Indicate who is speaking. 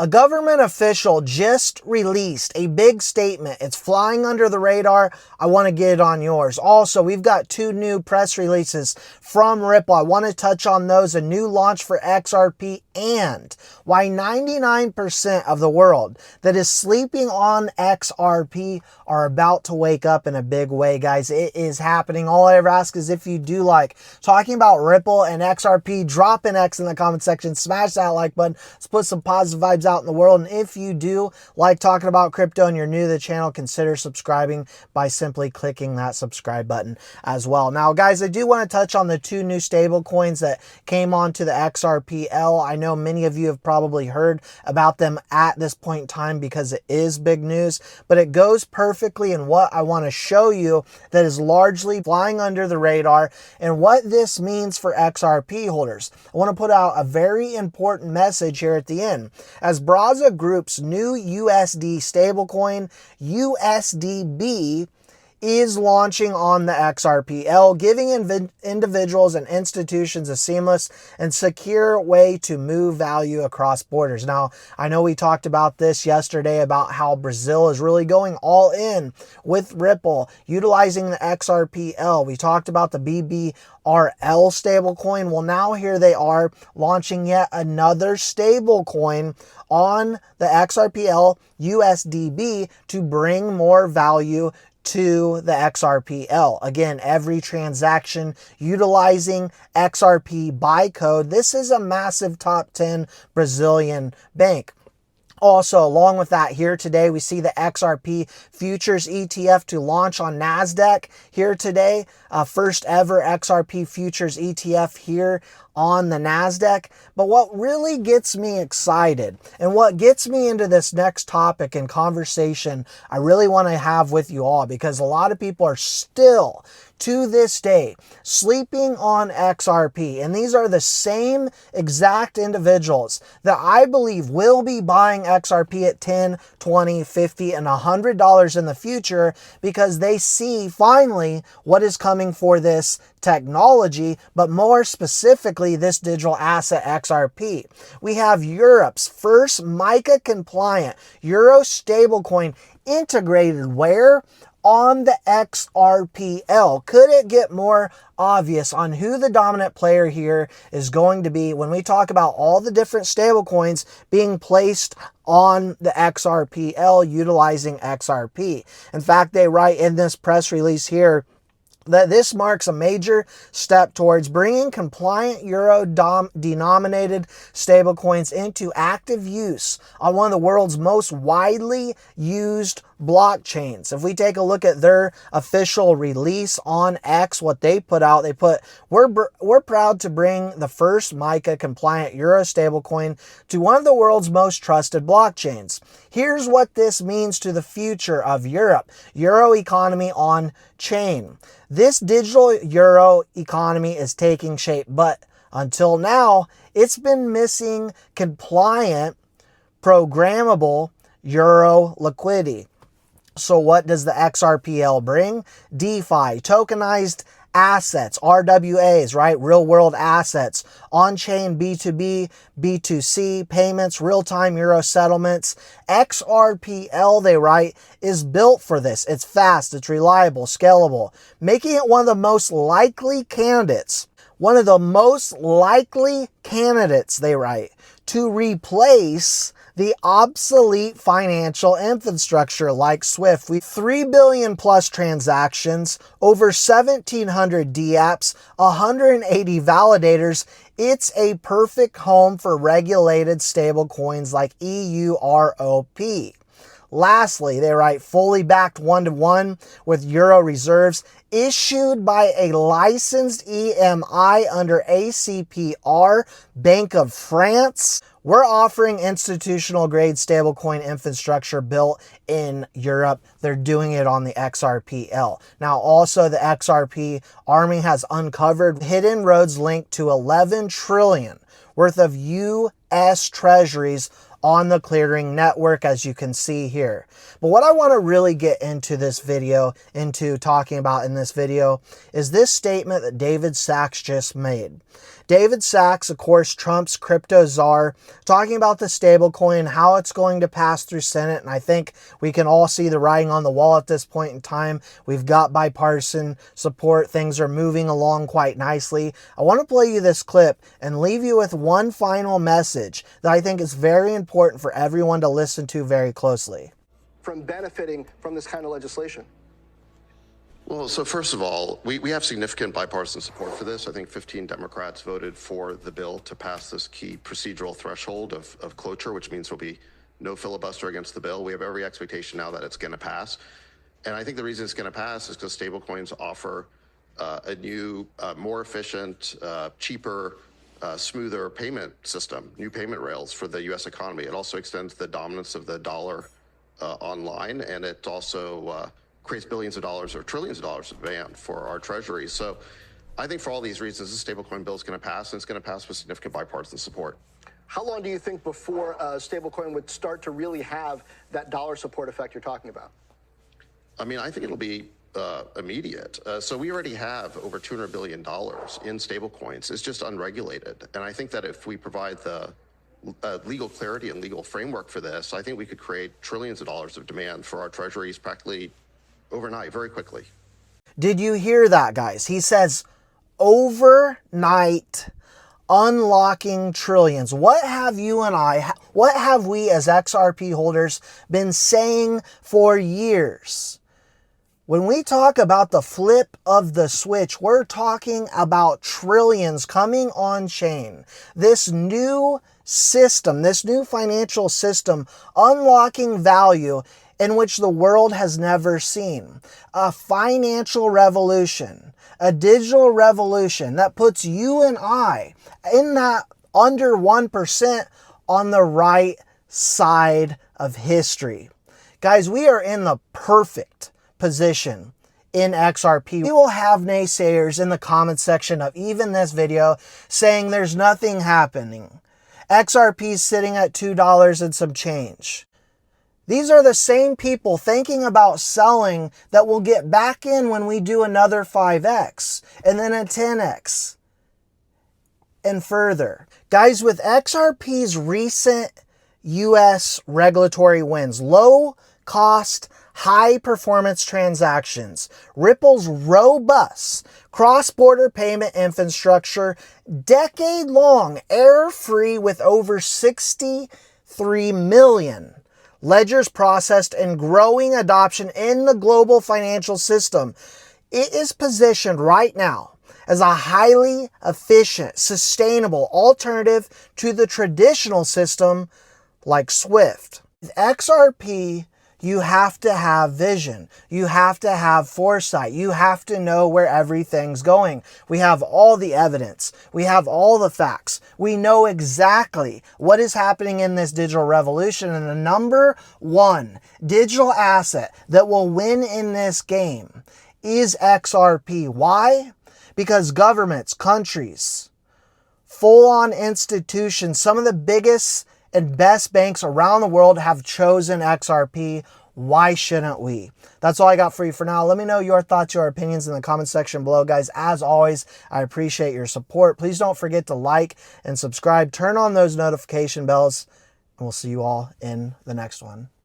Speaker 1: A government official just released a big statement. It's flying under the radar. I want to get it on yours. Also, we've got 2 new press releases from Ripple. I want to touch on those. A new launch for XRP and why 99% of the world that is sleeping on XRP are about to wake up in a big way, guys. It is happening. All I ever ask is if you do like talking about Ripple and XRP, drop an X in the comment section, smash that like button. Let's put some positive vibes out in the world. And if you do like talking about crypto and you're new to the channel, consider subscribing by simply clicking that subscribe button as well. Now, guys, I do want to touch on the 2 new stable coins that came onto the XRPL. I know many of you have probably heard about them at this point in time because it is big news, but it goes perfectly in what I want to show you that is largely flying under the radar and what this means for XRP holders. I want to put out a very important message here at the end. As Braza Group's new USD stablecoin, USDB, is launching on the XRPL, giving individuals and institutions a seamless and secure way to move value across borders. Now, I know we talked about this yesterday about how Brazil is really going all in with Ripple, utilizing the XRPL. We talked about the BBRL stablecoin. Well, now here they are launching yet another stablecoin on the XRPL USDB to bring more value to the XRPL. Again, every transaction utilizing XRP bytecode. This is a massive top 10 Brazilian bank. Also, along with that, here today, we see the XRP futures ETF to launch on NASDAQ here today. First ever XRP futures ETF here on the NASDAQ. But what really gets me excited and what gets me into this next topic and conversation I really want to have with you all, because a lot of people are still to this day sleeping on XRP, and these are the same exact individuals that I believe will be buying XRP at $10, $20, $50, and $100 in the future because they see finally what is coming for this technology, but more specifically this digital asset XRP. We have Europe's first MiCA-compliant Euro stablecoin integrated where? On the XRPL. Could it get more obvious on who the dominant player here is going to be when we talk about all the different stablecoins being placed on the XRPL utilizing XRP? In fact, they write in this press release here that this marks a major step towards bringing compliant euro-denominated stablecoins into active use on one of the world's most widely used blockchains. If we take a look at their official release on X, what they put out, they put, we're proud to bring the first MiCA-compliant Euro stablecoin to one of the world's most trusted blockchains. Here's what this means to the future of Europe. Euro economy on chain. This digital Euro economy is taking shape, but until now, it's been missing compliant, programmable Euro liquidity. So what does the XRPL bring? DeFi, tokenized assets, RWAs, right? Real world assets, on-chain B2B, B2C payments, real-time Euro settlements. XRPL, they write, is built for this. It's fast, it's reliable, scalable, making it one of the most likely candidates. One of the most likely candidates, they write, to replace the obsolete financial infrastructure like SWIFT. With 3 billion plus transactions, over 1,700 DApps, 180 validators, it's a perfect home for regulated stablecoins like EUROP. Lastly, they write fully backed 1-to-1 with Euro reserves issued by a licensed EMI under ACPR, Bank of France. We're offering institutional grade stablecoin infrastructure built in Europe. They're doing it on the XRPL. Now, also the XRP Army has uncovered hidden roads linked to 11 trillion worth of US treasuries on the clearing network, as you can see here. But what I want to really get into this video, talking about in this video, is this statement that David Sachs just made. David Sachs, of course, Trump's crypto czar, talking about the stablecoin, how it's going to pass through Senate. And I think we can all see the writing on the wall at this point in time. We've got bipartisan support. Things are moving along quite nicely. I want to play you this clip and leave you with one final message that I think is very important for everyone to listen to very closely.
Speaker 2: From benefiting from this kind of legislation?
Speaker 3: Well, so first of all, we have significant bipartisan support for this. I think 15 Democrats voted for the bill to pass this key procedural threshold of cloture, which means there'll be no filibuster against the bill. We have every expectation now that it's going to pass. And I think the reason it's going to pass is because stablecoins offer a new, more efficient, cheaper, smoother payment system, new payment rails for the U.S. economy. It also extends the dominance of the dollar online, and it also creates billions of dollars or trillions of dollars of demand for our treasury. So I think for all these reasons, this stablecoin bill is going to pass, and it's going to pass with significant bipartisan support.
Speaker 2: How long do you think before stablecoin would start to really have that dollar support effect you're talking about?
Speaker 3: I mean, I think it'll be immediate. So we already have over $200 billion in stablecoins. It's just unregulated. And I think that if we provide the legal clarity and legal framework for this, I think we could create trillions of dollars of demand for our treasuries practically overnight, very quickly.
Speaker 1: Did you hear that, guys? He says overnight, unlocking trillions. What have you and I, what have we as XRP holders been saying for years? When we talk about the flip of the switch, we're talking about trillions coming on chain. This new system, this new financial system, unlocking value in which the world has never seen. A financial revolution, a digital revolution that puts you and I in that under 1% on the right side of history. Guys, we are in the perfect position in XRP. We will have naysayers in the comments section of even this video saying there's nothing happening. XRP is sitting at $2 and some change. These are the same people thinking about selling that will get back in when we do another 5x and then a 10x and further. Guys, with XRP's recent US regulatory wins, low cost, high performance transactions, Ripple's robust cross-border payment infrastructure, decade-long error-free with over 63 million ledgers processed and growing adoption in the global financial system, it is positioned right now as a highly efficient, sustainable alternative to the traditional system like SWIFT. With XRP, you have to have vision. You have to have foresight. You have to know where everything's going. We have all the evidence. We have all the facts. We know exactly what is happening in this digital revolution. And the number one digital asset that will win in this game is XRP. Why? Because governments, countries, full-on institutions, some of the biggest and best banks around the world have chosen XRP. Why shouldn't we? That's all I got for you for now. Let me know your thoughts, your opinions in the comment section below. Guys, as always, I appreciate your support. Please don't forget to like and subscribe. Turn on those notification bells, and we'll see you all in the next one.